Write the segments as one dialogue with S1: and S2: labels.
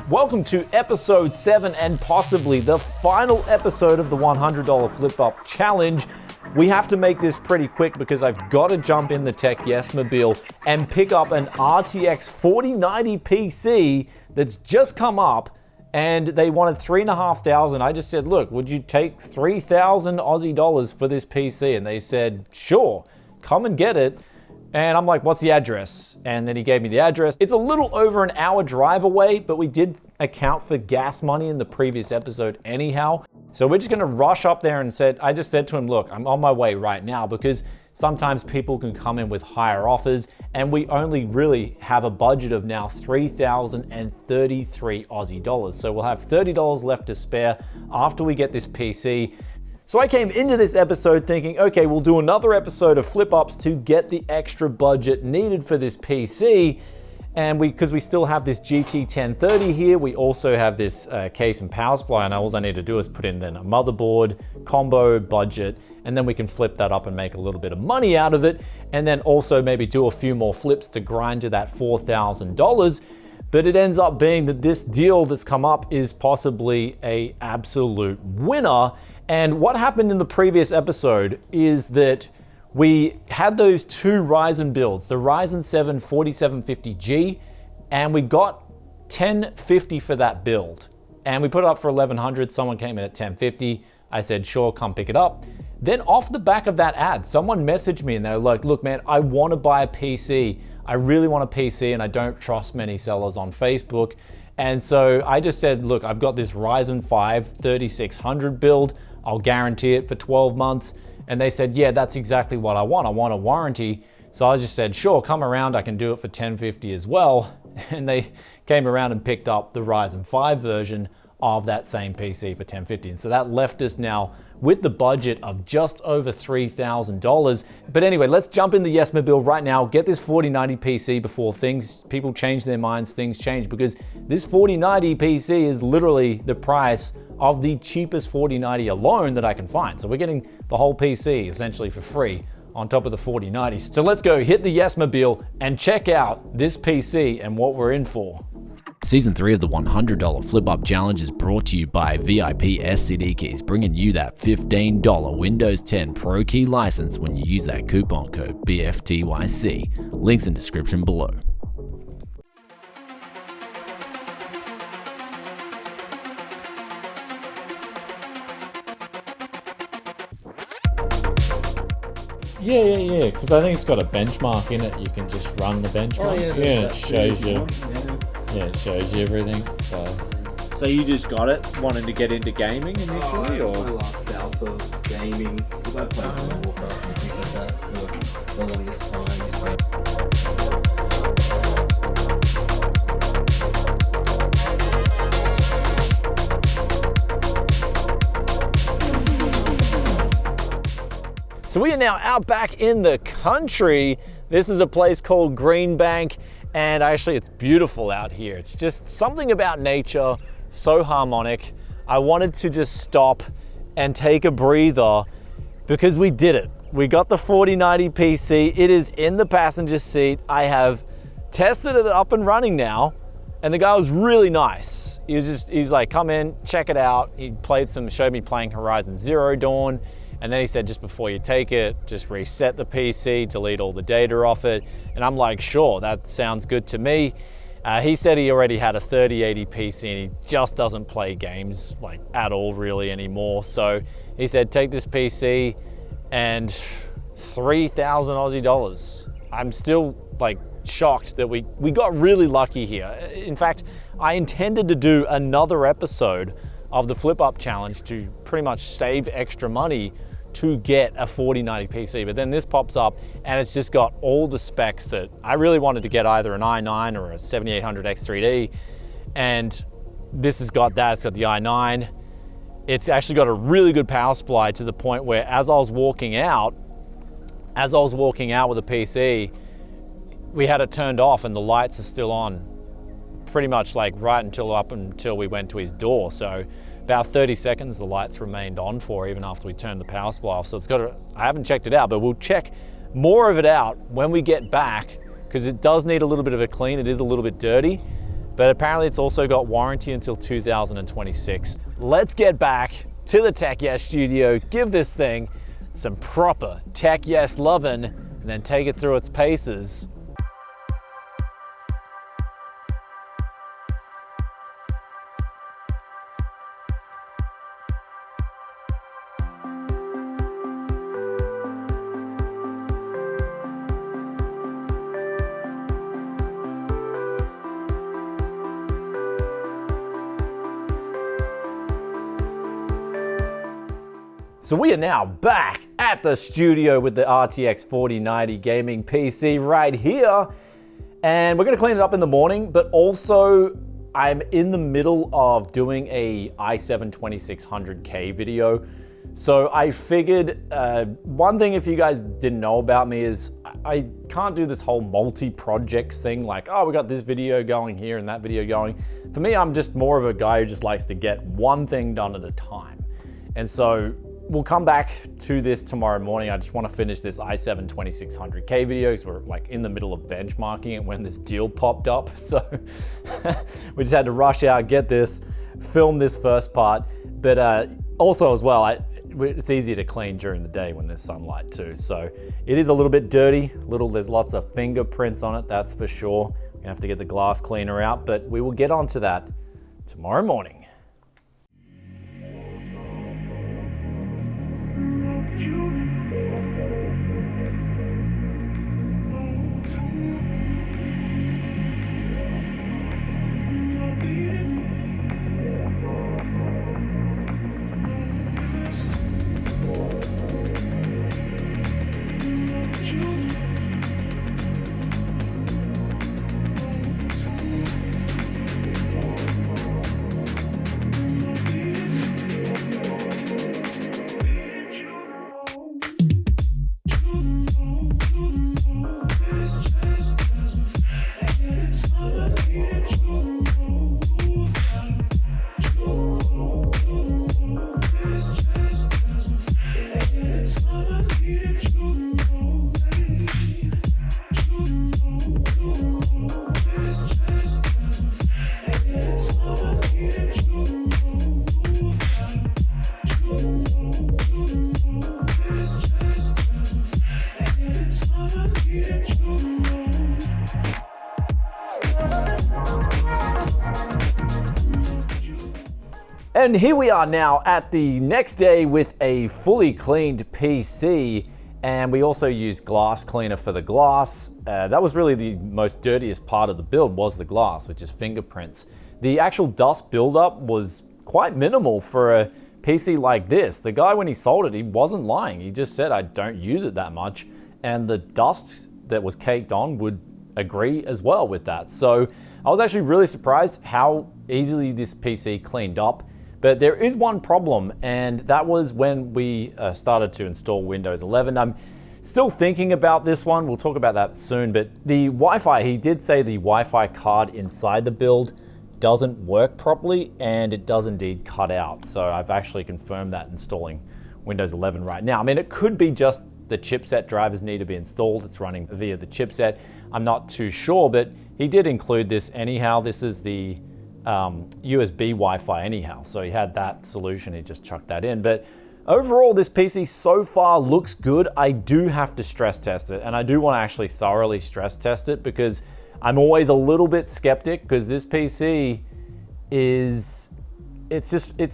S1: Welcome to episode 7 and possibly the final episode of the $100 Flip Up Challenge. We have to make this pretty quick because I've got to jump in the Tech Yes-mobile and pick up an RTX 4090 PC that's just come up, and they wanted $3,500. I just said, look, would you take 3,000 Aussie dollars for this PC? And they said, sure, come and get it. And I'm like, what's the address? And then he gave me the address. It's a little over an hour drive away, but we did account for gas money in the previous episode anyhow. So we're just gonna rush up there and I just said to him, look, I'm on my way right now because sometimes people can come in with higher offers and we only really have a budget of now 3,033 Aussie dollars. So we'll have $30 left to spare after we get this PC. So I came into this episode thinking, okay, we'll do another episode of Flip Ups to get the extra budget needed for this PC. And because we still have this GT 1030 here, we also have this case and power supply, and all I need to do is put in then a motherboard, combo, budget, and then we can flip that up and make a little bit of money out of it. And then also maybe do a few more flips to grind to that $4,000. But it ends up being that this deal that's come up is possibly an absolute winner. And what happened in the previous episode is that we had those two Ryzen builds, the Ryzen 7 4750G, and we got 1050 for that build. And we put it up for 1100, someone came in at 1050. I said, sure, come pick it up. Then off the back of that ad, someone messaged me and they were like, look, man, I want to buy a PC. I really want a PC and I don't trust many sellers on Facebook. And so I just said, look, I've got this Ryzen 5 3600 build. I'll guarantee it for 12 months. And they said, yeah, that's exactly what I want. I want a warranty. So I just said, sure, come around. I can do it for 1050 as well. And they came around and picked up the Ryzen 5 version of that same PC for 1050. And so that left us now with the budget of just over $3,000. But anyway, let's jump in the Yes-mobile right now, get this 4090 PC before people change their minds, things change, because this 4090 PC is literally the price of the cheapest 4090 alone that I can find. So we're getting the whole PC essentially for free on top of the 4090. So let's go hit the Yes-mobile and check out this PC and what we're in for.
S2: Season 3 of the $100 Flip Up Challenge is brought to you by VIP SCD Keys, bringing you that $15 Windows 10 Pro Key license when you use that coupon code BFTYC. Links in description below.
S1: Yeah, because I think it's got a benchmark in it. You can just run the benchmark.
S3: Oh,
S1: yeah, it shows you. Yeah, it shows you everything. So you just got it, wanting to get into gaming initially, or?
S3: My last bouts of gaming, because I played World of Warcraft and things like that for the longest time.
S1: So we are now out back in the country. This is a place called Greenbank, and actually it's beautiful out here. It's just something about nature, so harmonic. I wanted to just stop and take a breather because we did it. We got the 4090 PC. It is in the passenger seat. I have tested it up and running now, and the guy was really nice. He's like, come in, check it out. He showed me playing Horizon Zero Dawn. And then he said, just before you take it, just reset the PC, delete all the data off it. And I'm like, sure, that sounds good to me. He said he already had a 3080 PC and he just doesn't play games like at all really anymore. So he said, take this PC and 3,000 Aussie dollars. I'm still like shocked that we got really lucky here. In fact, I intended to do another episode of the Flip Up Challenge to pretty much save extra money to get a 4090 PC, but then this pops up and it's just got all the specs that I really wanted to get, either an i9 or a 7800 X3D, and this has got that. It's got the i9. It's actually got a really good power supply to the point where as I was walking out with the PC, we had it turned off and the lights are still on pretty much like right up until we went to his door. So about 30 seconds the lights remained on for, even after we turned the power supply off. So it's got I haven't checked it out, but we'll check more of it out when we get back, because it does need a little bit of a clean. It is a little bit dirty. but apparently it's also got warranty until 2026. Let's get back to the Tech Yes studio, give this thing some proper Tech Yes lovin', and then take it through its paces. So we are now back at the studio with the RTX 4090 gaming PC right here. And we're gonna clean it up in the morning, but also I'm in the middle of doing a i7 2600K video. So I figured, one thing if you guys didn't know about me is I can't do this whole multi-projects thing like, oh, we got this video going here and that video going. For me, I'm just more of a guy who just likes to get one thing done at a time. And so we'll come back to this tomorrow morning. I just want to finish this i7 2600K video because we're like in the middle of benchmarking it when this deal popped up. So we just had to rush out, get this, film this first part. But also as well, it's easier to clean during the day when there's sunlight too. So it is a little bit dirty, there's lots of fingerprints on it, that's for sure. We're gonna have to get the glass cleaner out, but we will get onto that tomorrow morning. And here we are now at the next day with a fully cleaned PC, and we also used glass cleaner for the glass. That was really the most dirtiest part of the build, was the glass, which is fingerprints. The actual dust buildup was quite minimal for a PC like this. The guy, when he sold it, he wasn't lying. He just said, I don't use it that much. And the dust that was caked on would agree as well with that. So I was actually really surprised how easily this PC cleaned up. But there is one problem, and that was when we started to install Windows 11. I'm still thinking about this one. We'll talk about that soon. But the Wi-Fi, he did say the Wi-Fi card inside the build doesn't work properly, and it does indeed cut out. So I've actually confirmed that installing Windows 11 right now. I mean, it could be just the chipset drivers need to be installed. It's running via the chipset. I'm not too sure, but he did include this anyhow. This is the USB Wi-Fi anyhow. So he had that solution, he just chucked that in. But overall, this PC so far looks good. I do have to stress test it, and I do want to actually thoroughly stress test it because I'm always a little bit skeptic because this PC it's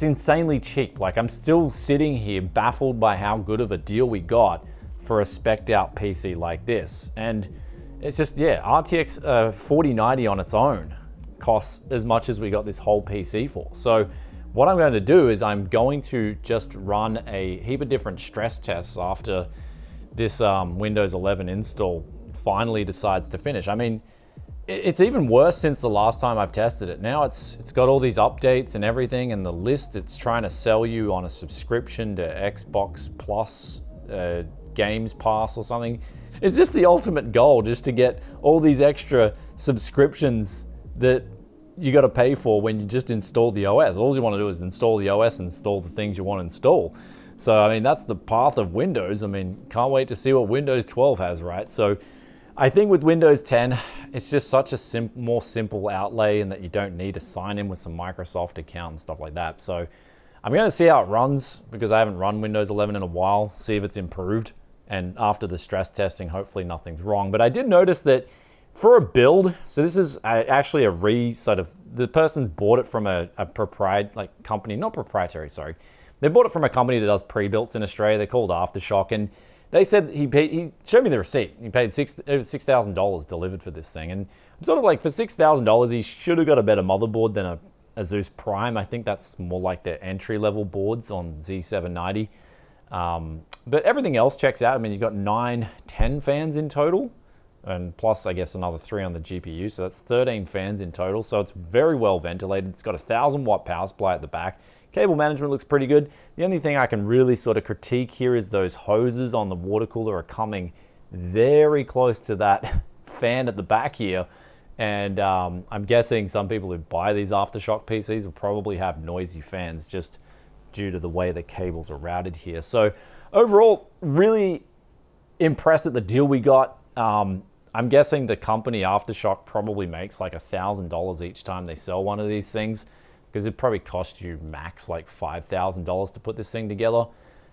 S1: insanely cheap. Like, I'm still sitting here baffled by how good of a deal we got for a spec'd out PC like this. And it's just, yeah, RTX 4090 on its own costs as much as we got this whole PC for. So what I'm going to do is I'm going to just run a heap of different stress tests after this Windows 11 install finally decides to finish. I mean, it's even worse since the last time I've tested it. Now it's got all these updates and everything, and the list it's trying to sell you on a subscription to Xbox Plus Games Pass or something. It's just the ultimate goal, just to get all these extra subscriptions that you got to pay for when you just install the OS. All you want to do is install the OS and install the things you want to install. So, I mean, that's the path of Windows. I mean, can't wait to see what Windows 12 has, right? So I think with Windows 10, it's just such a more simple outlay, and that you don't need to sign in with some Microsoft account and stuff like that. So I'm going to see how it runs, because I haven't run Windows 11 in a while, see if it's improved. And after the stress testing, hopefully nothing's wrong. But I did notice that for a build, so this is actually the person's bought it from a company, not proprietary, sorry. They bought it from a company that does pre-builts in Australia. They're called Aftershock, and they said he showed me the receipt. He paid over $6,000 delivered for this thing. And I'm sort of like, for $6,000, he should have got a better motherboard than a Asus Prime. I think that's more like their entry-level boards on Z790. But everything else checks out. I mean, you've got 10 fans in total, and plus, I guess, another 3 on the GPU. So that's 13 fans in total. So it's very well ventilated. It's got a 1,000-watt power supply at the back. Cable management looks pretty good. The only thing I can really sort of critique here is those hoses on the water cooler are coming very close to that fan at the back here. And I'm guessing some people who buy these Aftershock PCs will probably have noisy fans just due to the way the cables are routed here. So overall, really impressed at the deal we got. I'm guessing the company Aftershock probably makes like $1,000 each time they sell one of these things, because it probably cost you max like $5,000 to put this thing together.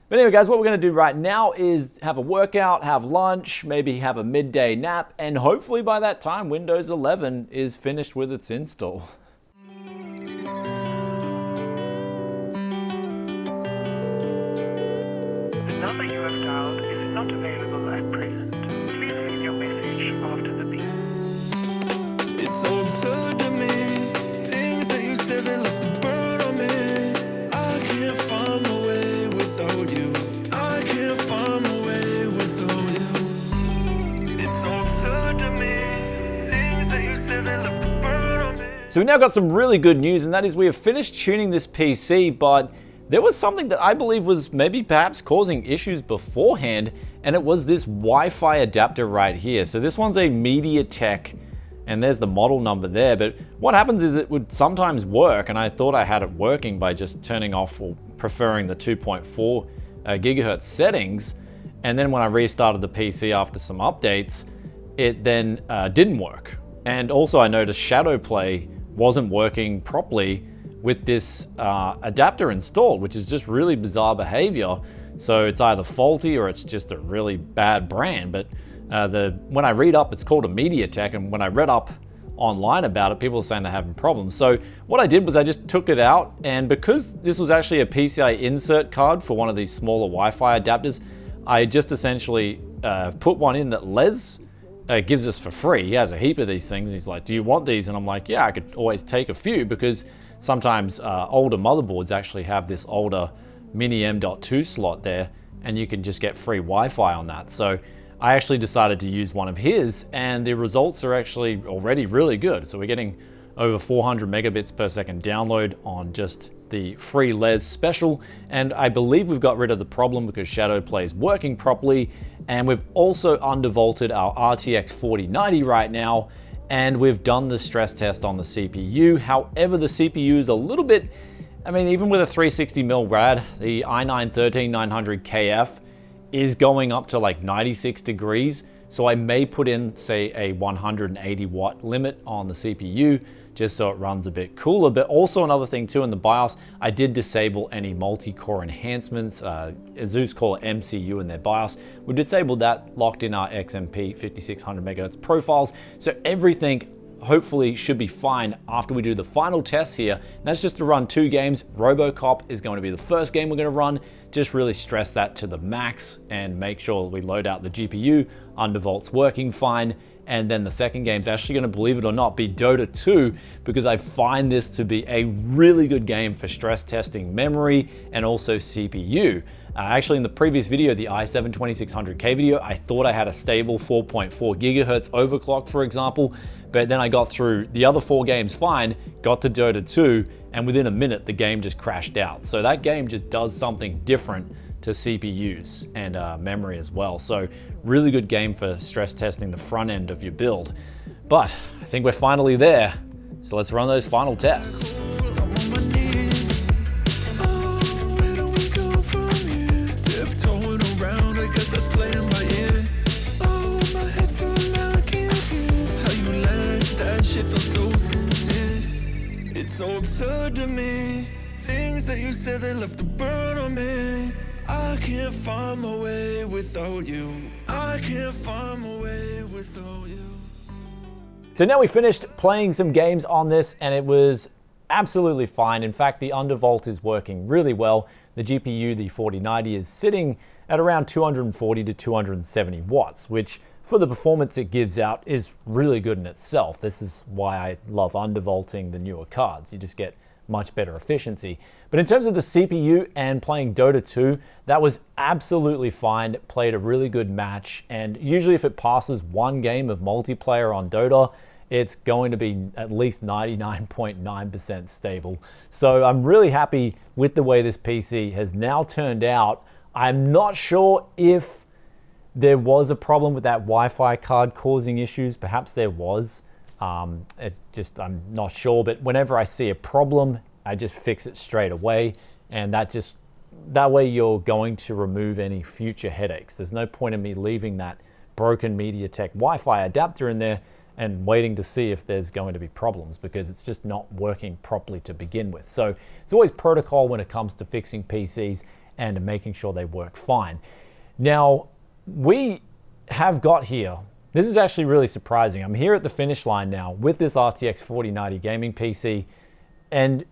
S1: But anyway, guys, what we're going to do right now is have a workout, have lunch, maybe have a midday nap, and hopefully by that time, Windows 11 is finished with its install.
S4: The number you have dialed is not available at present. Please leave your message after the beep.
S5: It's so absurd to me. Things that you said that left a burn on me. I can't find my way without you. I can't find my way without you. It's so absurd to me. Things that you said that left a burn on me.
S1: So we now got some really good news, and that is we have finished tuning this PC, but there was something that I believe was maybe perhaps causing issues beforehand, and it was this Wi-Fi adapter right here. So this one's a MediaTek, and there's the model number there, but what happens is it would sometimes work, and I thought I had it working by just turning off or preferring the 2.4 gigahertz settings, and then when I restarted the PC after some updates, it then didn't work. And also I noticed Shadow Play wasn't working properly with this adapter installed, which is just really bizarre behavior. So it's either faulty or it's just a really bad brand. But when I read up, it's called a MediaTek, and when I read up online about it, people are saying they're having problems. So what I did was I just took it out, and because this was actually a PCI insert card for one of these smaller Wi-Fi adapters, I just essentially put one in that Les gives us for free. He has a heap of these things. He's like, do you want these? And I'm like, yeah, I could always take a few, because sometimes older motherboards actually have this older mini M.2 slot there, and you can just get free Wi-Fi on that. So I actually decided to use one of his, and the results are actually already really good. So we're getting over 400 megabits per second download on just the free Les special, and I believe we've got rid of the problem because Shadow Play is working properly, and we've also undervolted our RTX 4090 right now, and we've done the stress test on the CPU. However, the CPU is a little bit, I mean, even with a 360mm rad, the i9-13900KF is going up to like 96 degrees. So I may put in, say, a 180 watt limit on the CPU just so it runs a bit cooler. But also another thing too, in the BIOS, I did disable any multi-core enhancements. Asus call it MCU in their BIOS. We disabled that, locked in our XMP 5600 MHz profiles. So everything hopefully should be fine after we do the final tests here. And that's just to run 2 games. RoboCop is going to be the first game we're going to run. Just really stress that to the max and make sure we load out the GPU, undervolt's working fine. And then the second game is actually going to, believe it or not, be Dota 2, because I find this to be a really good game for stress testing memory and also CPU. Actually, in the previous video, the i7-2600K video, I thought I had a stable 4.4 gigahertz overclock, for example, but then I got through the other 4 games fine, got to Dota 2, and within a minute, the game just crashed out. So that game just does something different to CPUs and memory as well. So really good game for stress testing the front end of your build. But I think we're finally there. So let's run those final tests.
S5: I'm on my knees. Oh, where do we go from here? Tiptoeing around, I guess that's playing by ear. Oh, my head's so loud. It's so absurd to me. Things that you said they left a burn on me. I can't find my way without you. I can't find my way without you.
S1: So now we finished playing some games on this and it was absolutely fine. In fact, the undervolt is working really well. The GPU, the 4090, is sitting at around 240 to 270 watts, which for the performance it gives out is really good in itself. This is why I love undervolting the newer cards. You just get much better efficiency. But in terms of the CPU and playing Dota 2, that was absolutely fine. It played a really good match, and usually if it passes one game of multiplayer on Dota, it's going to be at least 99.9% stable. So I'm really happy with the way this PC has now turned out. I'm not sure if there was a problem with that Wi-Fi card causing issues. Perhaps there was. I'm not sure, but whenever I see a problem, I just fix it straight away, and that way you're going to remove any future headaches. There's no point in me leaving that broken MediaTek Wi-Fi adapter in there and waiting to see if there's going to be problems, because it's just not working properly to begin with. So it's always protocol when it comes to fixing PCs and making sure they work fine. Now, we have got here, this is actually really surprising. I'm here at the finish line now with this RTX 4090 gaming PC, and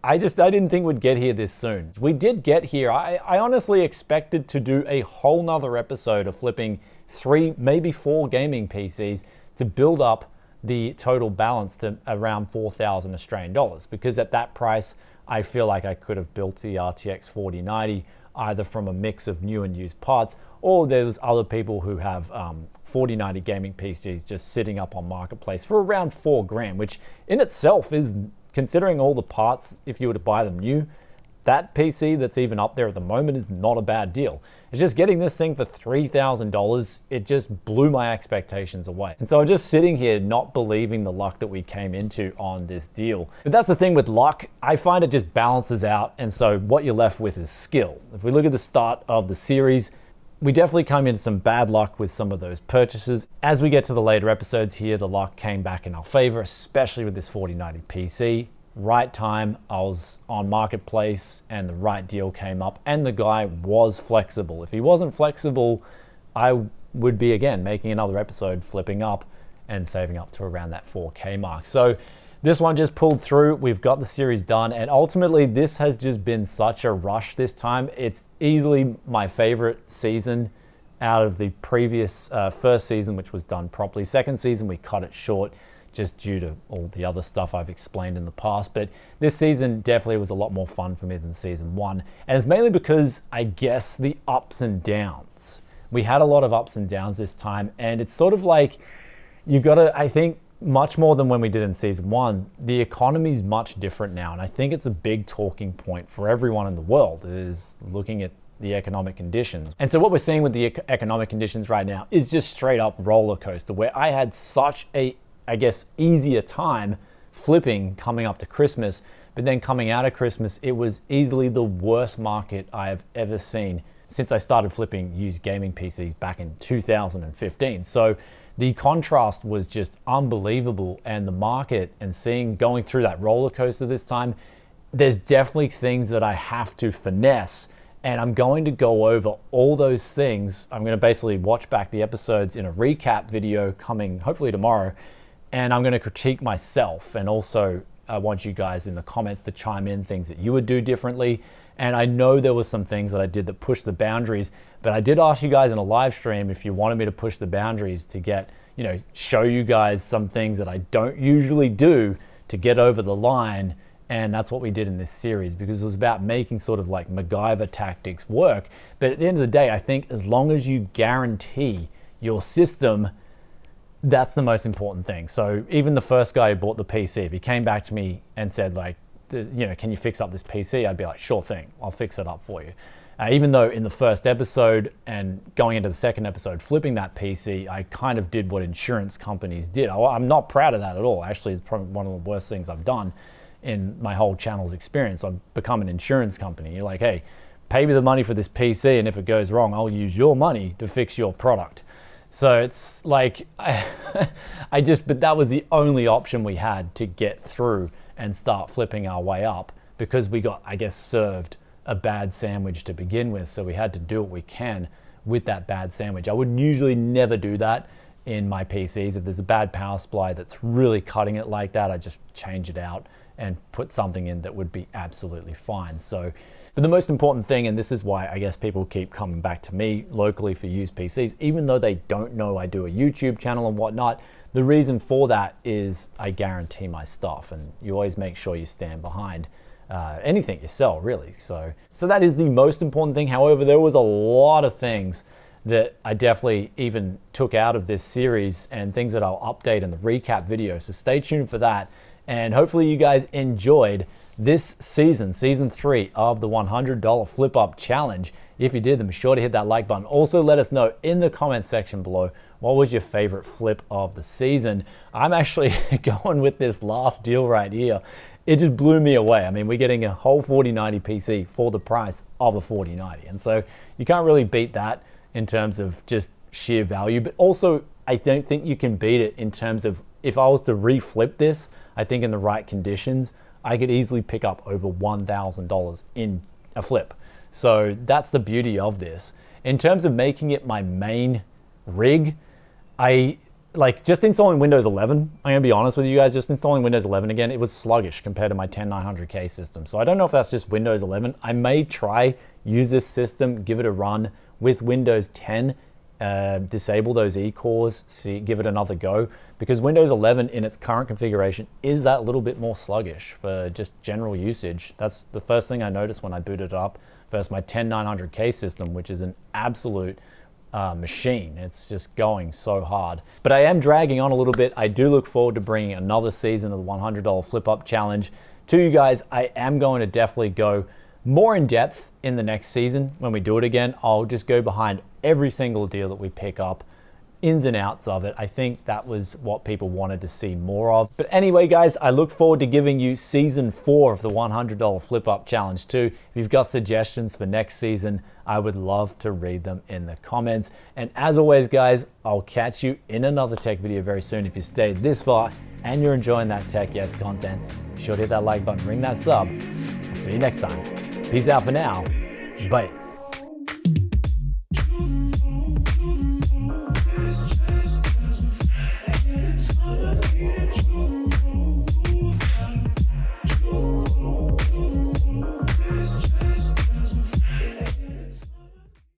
S1: I didn't think we'd get here this soon. We did get here. I honestly expected to do a whole nother episode of flipping 3, maybe 4 gaming PCs to build up the total balance to around 4,000 Australian dollars, because at that price, I feel like I could have built the RTX 4090 either from a mix of new and used parts, or there's other people who have 4090 gaming PCs just sitting up on Marketplace for around $4,000, which in itself is, considering all the parts, if you were to buy them new, that PC that's even up there at the moment is not a bad deal. It's just getting this thing for $3,000, it just blew my expectations away. And so I'm just sitting here not believing the luck that we came into on this deal. But that's the thing with luck, I find it just balances out, and so what you're left with is skill. If we look at the start of the series, we definitely come into some bad luck with some of those purchases. As we get to the later episodes here, the luck came back in our favor, especially with this 4090 PC. Right time, I was on Marketplace and the right deal came up, and the guy was flexible. If he wasn't flexible, I would be again making another episode flipping up and saving up to around that 4K mark. So this one just pulled through. We've got the series done, and ultimately this has just been such a rush this time. It's easily my favorite season out of the previous first season, which was done properly. Second season, we cut it short just due to all the other stuff I've explained in the past. But this season definitely was a lot more fun for me than season 1. And it's mainly because, I guess, the ups and downs. We had a lot of ups and downs this time, and it's sort of like you gotta, I think, much more than when we did in season 1, the economy is much different now. And I think it's a big talking point for everyone in the world, is looking at the economic conditions. And so what we're seeing with the economic conditions right now is just straight up roller coaster, where I had such a, I guess, easier time flipping coming up to Christmas, but then coming out of Christmas, it was easily the worst market I have ever seen since I started flipping used gaming PCs back in 2015. So the contrast was just unbelievable, and the market, and going through that roller coaster this time, there's definitely things that I have to finesse, and I'm going to go over all those things. I'm going to basically watch back the episodes in a recap video coming hopefully tomorrow, and I'm going to critique myself, and also I want you guys in the comments to chime in things that you would do differently. And I know there was some things that I did that pushed the boundaries, but I did ask you guys in a live stream if you wanted me to push the boundaries to get, show you guys some things that I don't usually do to get over the line. And that's what we did in this series, because it was about making sort of like MacGyver tactics work. But at the end of the day, I think as long as you guarantee your system, that's the most important thing. So even the first guy who bought the PC, if he came back to me and said like, can you fix up this PC? I'd be like, sure thing, I'll fix it up for you. Even though in the first episode and going into the second episode, flipping that PC, I kind of did what insurance companies did. I'm not proud of that at all. Actually, it's probably one of the worst things I've done in my whole channel's experience. I've become an insurance company. You're like, hey, pay me the money for this PC, and if it goes wrong, I'll use your money to fix your product. So it's like, but that was the only option we had to get through and start flipping our way up, because we got, I guess, served a bad sandwich to begin with. So we had to do what we can with that bad sandwich. I would usually never do that in my PCs. If there's a bad power supply that's really cutting it like that, I just change it out and put something in that would be absolutely fine. So, but the most important thing, and this is why I guess people keep coming back to me locally for used PCs, even though they don't know I do a YouTube channel and whatnot, the reason for that is I guarantee my stuff, and you always make sure you stand behind anything you sell, really. So that is the most important thing. However, there was a lot of things that I definitely even took out of this series and things that I'll update in the recap video. So stay tuned for that. And hopefully you guys enjoyed this season 3 of the $100 Flip Up Challenge. If you did, then be sure to hit that like button. Also, let us know in the comments section below, what was your favorite flip of the season? I'm actually going with this last deal right here. It just blew me away. I mean, we're getting a whole 4090 PC for the price of a 4090. And so you can't really beat that in terms of just sheer value, but also I don't think you can beat it in terms of, if I was to reflip this, I think in the right conditions, I could easily pick up over $1,000 in a flip. So that's the beauty of this. In terms of making it my main rig, I like just installing Windows 11. I'm gonna be honest with you guys, just installing Windows 11 again, it was sluggish compared to my 10900K system. So I don't know if that's just Windows 11. I may try use this system, give it a run with Windows 10, disable those E-cores, give it another go, because Windows 11 in its current configuration is that little bit more sluggish for just general usage. That's the first thing I noticed when I booted it up versus my 10900K system, which is an absolute machine. It's just going so hard. But I am dragging on a little bit. I do look forward to bringing another season of the $100 Flip Up Challenge to you guys. I am going to definitely go more in depth in the next season. When we do it again, I'll just go behind every single deal that we pick up, ins and outs of it. I think that was what people wanted to see more of. But anyway, guys, I look forward to giving you season 4 of the $100 Flip Up Challenge too. If you've got suggestions for next season, I would love to read them in the comments. And as always, guys, I'll catch you in another tech video very soon. If you stayed this far and you're enjoying that Tech Yes content, be sure to hit that like button, ring that sub. I'll see you next time. Peace out for now. Bye.